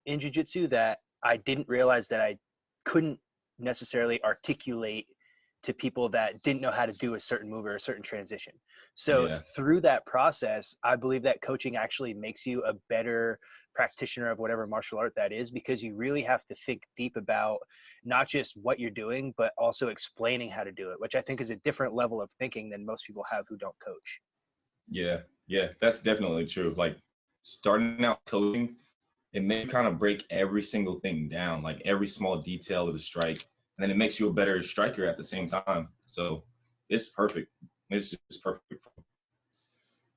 in jiu-jitsu that I didn't realize that I couldn't necessarily articulate to people that didn't know how to do a certain move or a certain transition. So Yeah. through that process, I believe that coaching actually makes you a better practitioner of whatever martial art that is, because you really have to think deep about not just what you're doing, but also explaining how to do it, which I think is a different level of thinking than most people have who don't coach. Yeah. Yeah. That's definitely true. Like starting out coaching, it may kind of break every single thing down, like every small detail of the strike. And then it makes you a better striker at the same time. So it's perfect. It's just perfect.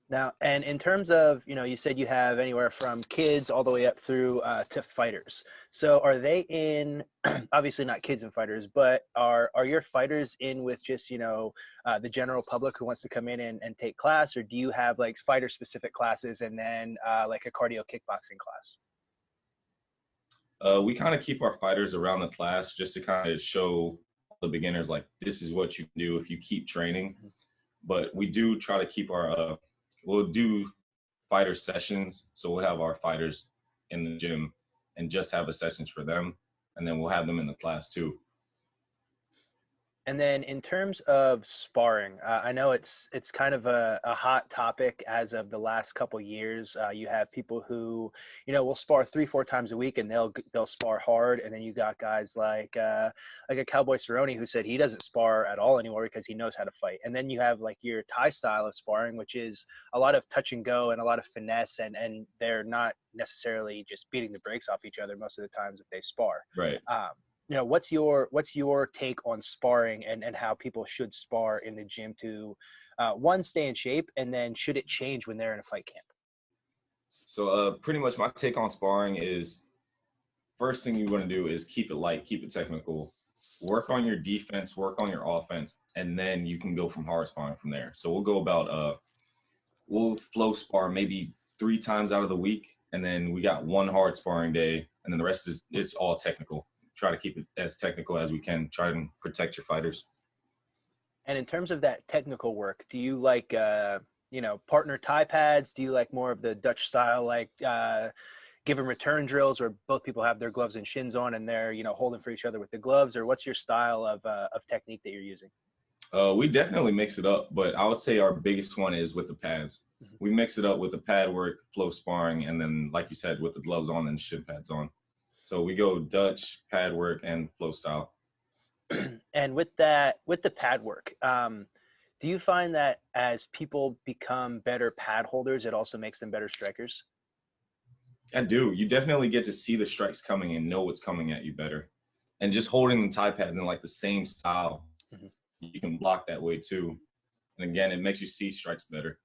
Now, and in terms of, you said you have anywhere from kids all the way up through to fighters. So are they in, obviously not kids and fighters, but are your fighters in with just, the general public who wants to come in and take class? Or do you have like fighter specific classes and then like a cardio kickboxing class? We kind of keep our fighters around the class just to kind of show the beginners like this is what you can do if you keep training. Mhm. But we do try to keep our we'll do fighter sessions. So we'll have our fighters in the gym and just have a sessions for them, and then we'll have them in the class too. And then in terms of sparring, I know it's kind of a hot topic as of the last couple years. You have people who, will spar 3-4 times a week, and they'll spar hard. And then you got guys like a Cowboy Cerrone who said he doesn't spar at all anymore because he knows how to fight. And then you have like your Thai style of sparring, which is a lot of touch and go and a lot of finesse, and they're not necessarily just beating the brakes off each other most of the times that they spar. Right. What's your take on sparring and how people should spar in the gym to one, stay in shape, and then should it change when they're in a fight camp? So pretty much my take on sparring is first thing you want to do is keep it light, keep it technical, work on your defense, work on your offense, and then you can go from hard sparring from there. So we'll go about we'll flow spar maybe 3 times out of the week, and then we got one hard sparring day, and then the rest is all technical. Try to keep it as technical as we can. Try and protect your fighters. And in terms of that technical work, do you like partner tie pads? Do you like more of the Dutch style, like give and return drills where both people have their gloves and shins on and they're holding for each other with the gloves? Or what's your style of technique that you're using? We definitely mix it up, but I would say our biggest one is with the pads. Mhm. We mix it up with the pad work, flow sparring, and then, like you said, with the gloves on and shin pads on. So we go Dutch, pad work, and flow style. And with the pad work, do you find that as people become better pad holders, it also makes them better strikers? I do. You definitely get to see the strikes coming and know what's coming at you better. And just holding the tie pads in like the same style, Mhm. you can block that way too. And again, it makes you see strikes better.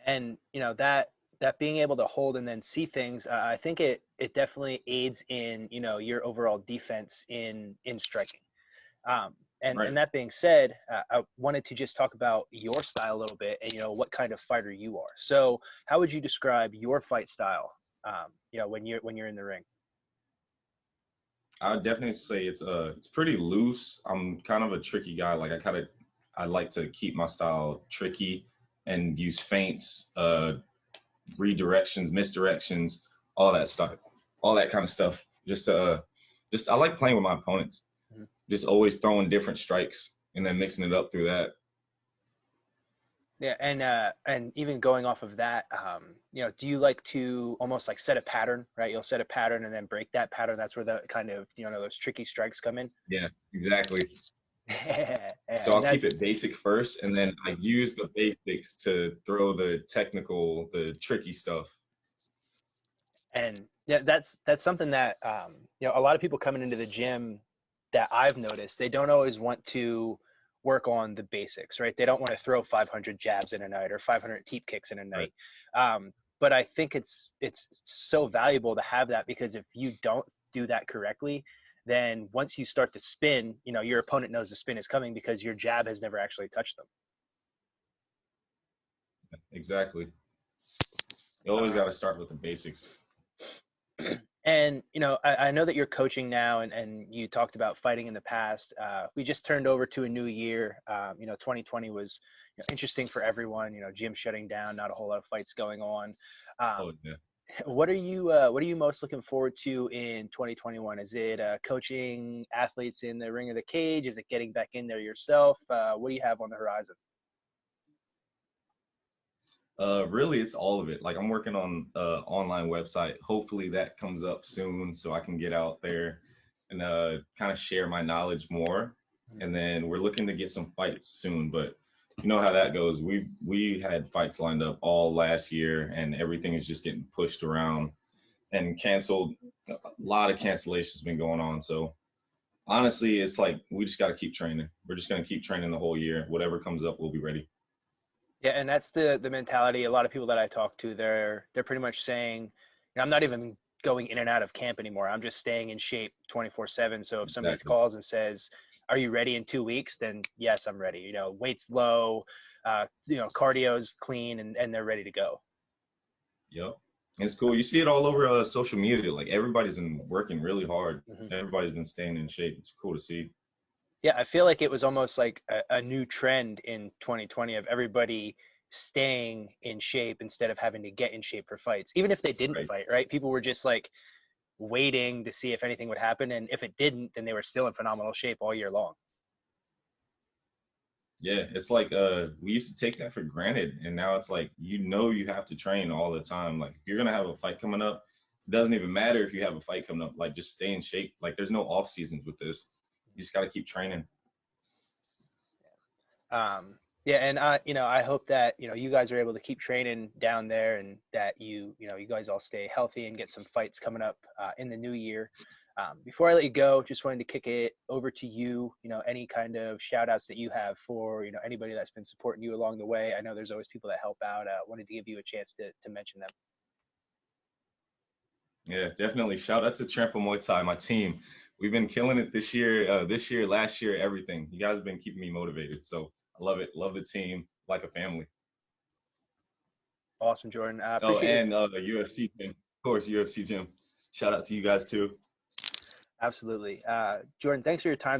And that being able to hold and then see things, I think it definitely aids in your overall defense in striking. And Right. that being said, I wanted to just talk about your style a little bit and what kind of fighter you are. So how would you describe your fight style? When you're in the ring. I would definitely say it's pretty loose. I'm kind of a tricky guy. Like I like to keep my style tricky and use feints, redirections, misdirections, all that stuff, all that kind of stuff. Just I like playing with my opponents. Mhm. Just always throwing different strikes and then mixing it up through that. Yeah, and even going off of that, do you like to almost like set a pattern, right? You'll set a pattern and then break that pattern. That's where the kind of those tricky strikes come in. Yeah, exactly. Yeah, So I'll and keep that's it basic first, and then I use the basics to throw the technical, the tricky stuff. and yeah, that's something that a lot of people coming into the gym that I've noticed, they don't always want to work on the basics, right? They don't want to throw 500 jabs in a night or 500 teep kicks in a Right. night. But I think it's so valuable to have that, because if you don't do that correctly, then once you start to spin, your opponent knows the spin is coming because your jab has never actually touched them. Exactly. You always got Uh, to start with the basics. And I know that you're coaching now, and you talked about fighting in the past. We just turned over to a new year. 2020 was interesting for everyone. Gym shutting down, not a whole lot of fights going on. Um, Oh yeah. what are you most looking forward to in 2021? Is it coaching athletes in the ring of the cage? Is it getting back in there yourself? What do you have on the horizon? Really, it's all of it. Like I'm working on online website. Hopefully that comes up soon so I can get out there and kind of share my knowledge more. And then we're looking to get some fights soon, but you know how that goes. We had fights lined up all last year and everything is just getting pushed around and canceled. A lot of cancellations been going on. So honestly, it's like we just got to keep training. We're just going to keep training the whole year. Whatever comes up, we'll be ready. Yeah, and that's the mentality. A lot of people that I talk to, they're pretty much saying, I'm not even going in and out of camp anymore. I'm just staying in shape 24/7. So if somebody Exactly. calls and says, "Are you ready in 2 weeks?" Then yes, I'm ready. Weight's low, cardio's clean, and they're ready to go. Yep. It's cool. You see it all over social media. Like everybody's been working really hard. Mhm. Everybody's been staying in shape. It's cool to see. Yeah, I feel like it was almost like a new trend in 2020 of everybody staying in shape instead of having to get in shape for fights. Even if they didn't Right. fight, right? People were just like waiting to see if anything would happen. And if it didn't, then they were still in phenomenal shape all year long. Yeah. It's like we used to take that for granted. And now it's like you have to train all the time. Like if you're gonna have a fight coming up, it doesn't even matter if you have a fight coming up. Like just stay in shape. Like there's no off seasons with this. You just gotta keep training. Um, yeah, and I hope that you guys are able to keep training down there, and that you guys all stay healthy and get some fights coming up in the new year. Before I let you go, just wanted to kick it over to you. Any kind of shout outs that you have for anybody that's been supporting you along the way. I know there's always people that help out. Wanted to give you a chance to mention them. Yeah, definitely. Shout out to Trampo Muay Thai, my team. We've been killing it this year, last year, everything. You guys have been keeping me motivated. So I love it. Love the team like a family. Awesome, Jordan. I Oh, appreciate your and the UFC gym. Of course, UFC gym. Shout out to you guys too. absolutely, Jordan. Thanks for your time.